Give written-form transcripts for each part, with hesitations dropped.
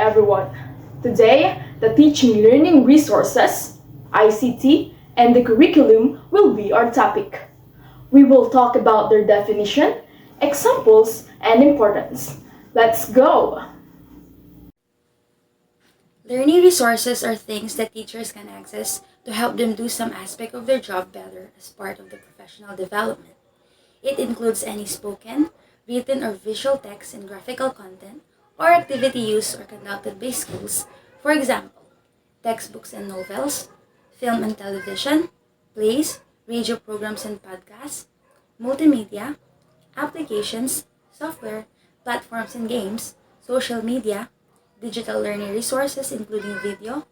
everyone. Today, the teaching learning resources, ICT, and the curriculum will be our topic. We will talk about their definition, examples, and importance. Let's go! Learning resources are things that teachers can access to help them do some aspect of their job better as part of the professional development. It includes any spoken, written, or visual text and graphical content, or activity used or conducted by schools, for example, textbooks and novels, film and television, plays, radio programs and podcasts, multimedia, applications, software, platforms and games, social media, digital learning resources including video,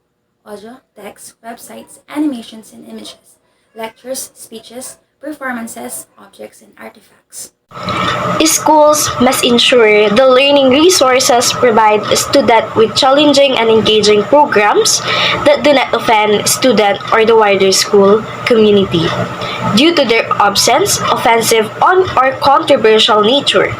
audio, text, websites, animations and images, lectures, speeches, performances, objects, and artifacts. Schools must ensure the learning resources provide students with challenging and engaging programs that do not offend student or the wider school community due to their absence, offensive, or controversial nature.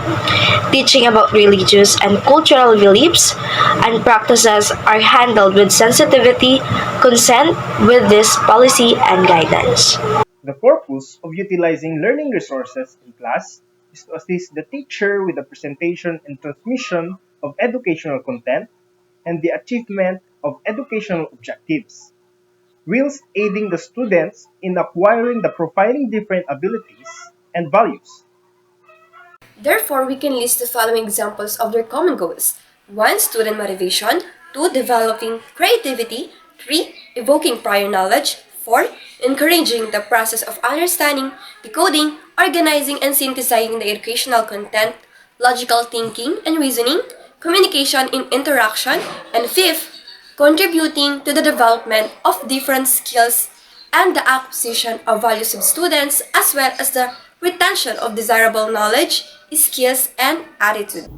Teaching about religious and cultural beliefs and practices are handled with sensitivity, consent with this policy and guidance. The purpose of utilizing learning resources in class is to assist the teacher with the presentation and transmission of educational content and the achievement of educational objectives, whilst aiding the students in acquiring the profiling different abilities and values. Therefore, we can list the following examples of their common goals. 1. Student motivation. 2. Developing creativity. 3. Evoking prior knowledge. 4. Encouraging the process of understanding, decoding, organizing, and synthesizing the educational content. Logical thinking and reasoning. Communication in interaction. And 5th, contributing to the development of different skills and the acquisition of values of students, as well as the retention of desirable knowledge, skills, and attitude.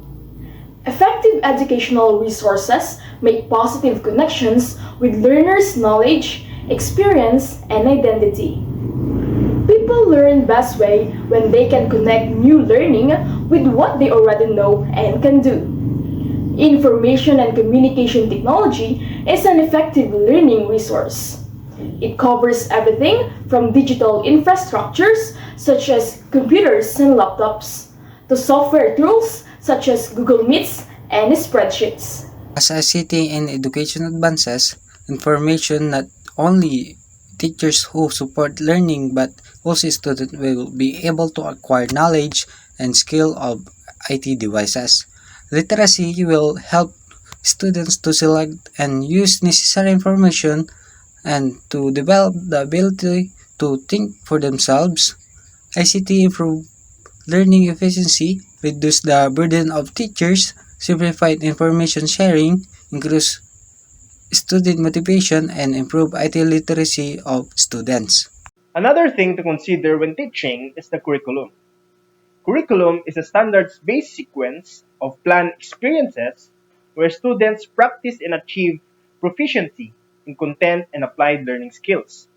Effective educational resources make positive connections with learners' knowledge, experience, and identity. People learn best way when they can connect new learning with what they already know and can do. Information and communication technology is an effective learning resource. It covers everything from digital infrastructures such as computers and laptops to software tools such as Google Meets and spreadsheets. As ICT and education advances, information not only teachers who support learning but also students will be able to acquire knowledge and skill of IT devices. Literacy will help students to select and use necessary information and to develop the ability to think for themselves. ICT improve learning efficiency, reduce the burden of teachers, simplified information sharing, increase student motivation, and improve IT literacy of students. Another thing to consider when teaching is the curriculum. Curriculum is a standards-based sequence of planned experiences where students practice and achieve proficiency in content and applied learning skills.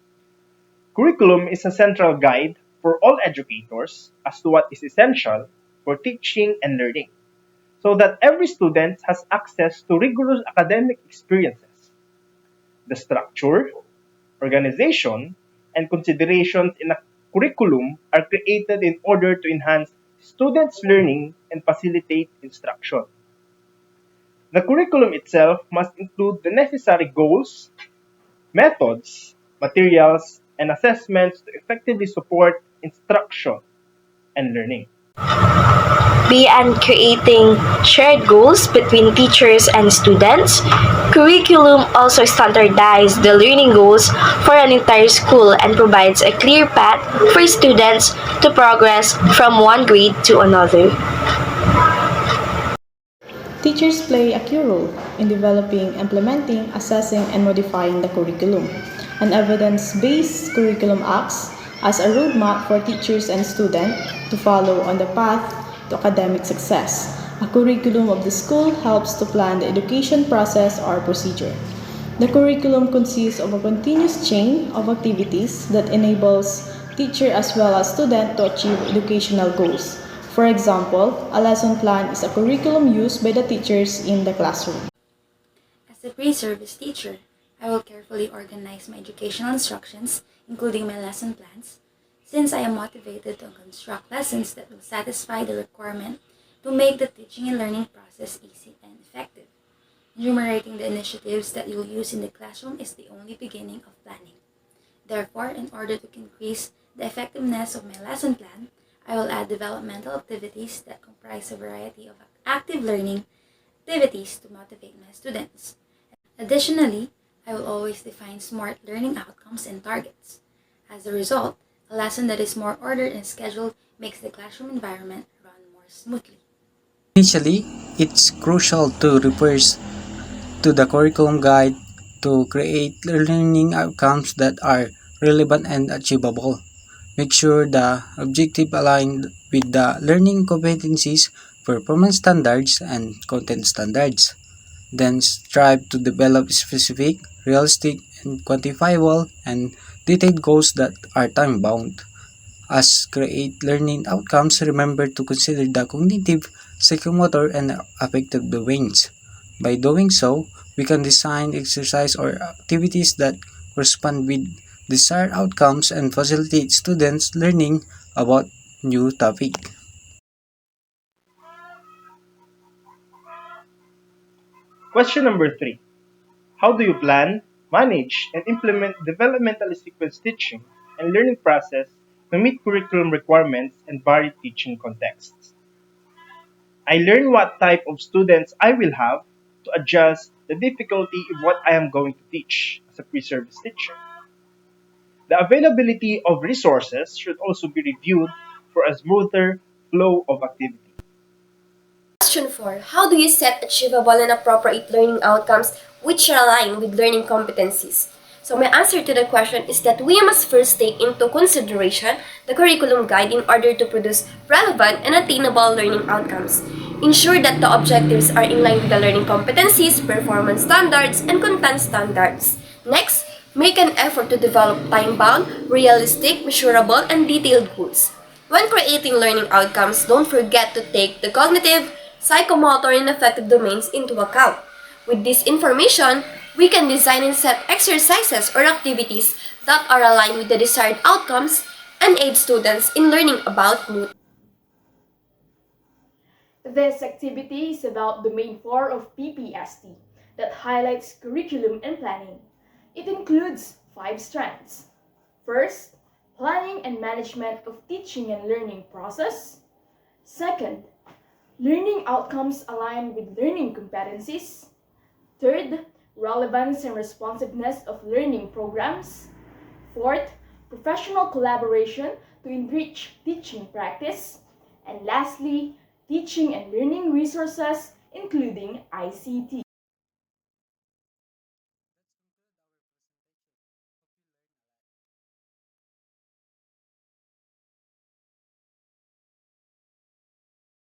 Curriculum is a central guide for all educators as to what is essential for teaching and learning, so that every student has access to rigorous academic experiences. The structure, organization, and considerations in a curriculum are created in order to enhance students' learning and facilitate instruction. The curriculum itself must include the necessary goals, methods, materials, and assessments to effectively support instruction and learning. Beyond creating shared goals between teachers and students, curriculum also standardizes the learning goals for an entire school and provides a clear path for students to progress from one grade to another. Teachers play a key role in developing, implementing, assessing, and modifying the curriculum. An evidence-based curriculum acts as a roadmap for teachers and students to follow on the path to academic success. A curriculum of the school helps to plan the education process or procedure. The curriculum consists of a continuous chain of activities that enables teacher as well as student to achieve educational goals. For example, a lesson plan is a curriculum used by the teachers in the classroom. a pre-service teacher, I will carefully organize my educational instructions, including my lesson plans, since I am motivated to construct lessons that will satisfy the requirement to make the teaching and learning process easy and effective. Enumerating the initiatives that you'll use in the classroom is the only beginning of planning. Therefore, in order to increase the effectiveness of my lesson plan, I will add developmental activities that comprise a variety of active learning activities to motivate my students. Additionally, I will always define SMART learning outcomes and targets. As a result, a lesson that is more ordered and scheduled makes the classroom environment run more smoothly. Initially, it's crucial to refer to the curriculum guide to create learning outcomes that are relevant and achievable. Make sure the objective aligned with the learning competencies, performance standards, and content standards. Then strive to develop specific, realistic, and quantifiable and detailed goals that are time-bound. As create learning outcomes, remember to consider the cognitive, psychomotor, and affective domains. By doing so, we can design exercise or activities that correspond with desired outcomes and facilitate students learning about new topic. Question number 3. How do you plan, manage, and implement developmentally sequenced teaching and learning process to meet curriculum requirements and varied teaching contexts? I learn what type of students I will have to adjust the difficulty of what I am going to teach as a pre-service teacher. The availability of resources should also be reviewed for a smoother flow of activity. Question 4. How do you set achievable and appropriate learning outcomes which align with learning competencies? So my answer to the question is that we must first take into consideration the curriculum guide in order to produce relevant and attainable learning outcomes. Ensure that the objectives are in line with the learning competencies, performance standards, and content standards. Next, make an effort to develop time-bound, realistic, measurable, and detailed goals. When creating learning outcomes, don't forget to take the cognitive, psychomotor, and affective domains into account. With this information, we can design and set exercises or activities that are aligned with the desired outcomes and aid students in learning about new. This activity is about Domain 4 of PPST that highlights curriculum and planning. It includes 5 strands. First, planning and management of teaching and learning process. Second, learning outcomes aligned with learning competencies. Third, relevance and responsiveness of learning programs. Fourth, professional collaboration to enrich teaching practice. And lastly, teaching and learning resources, including ICT.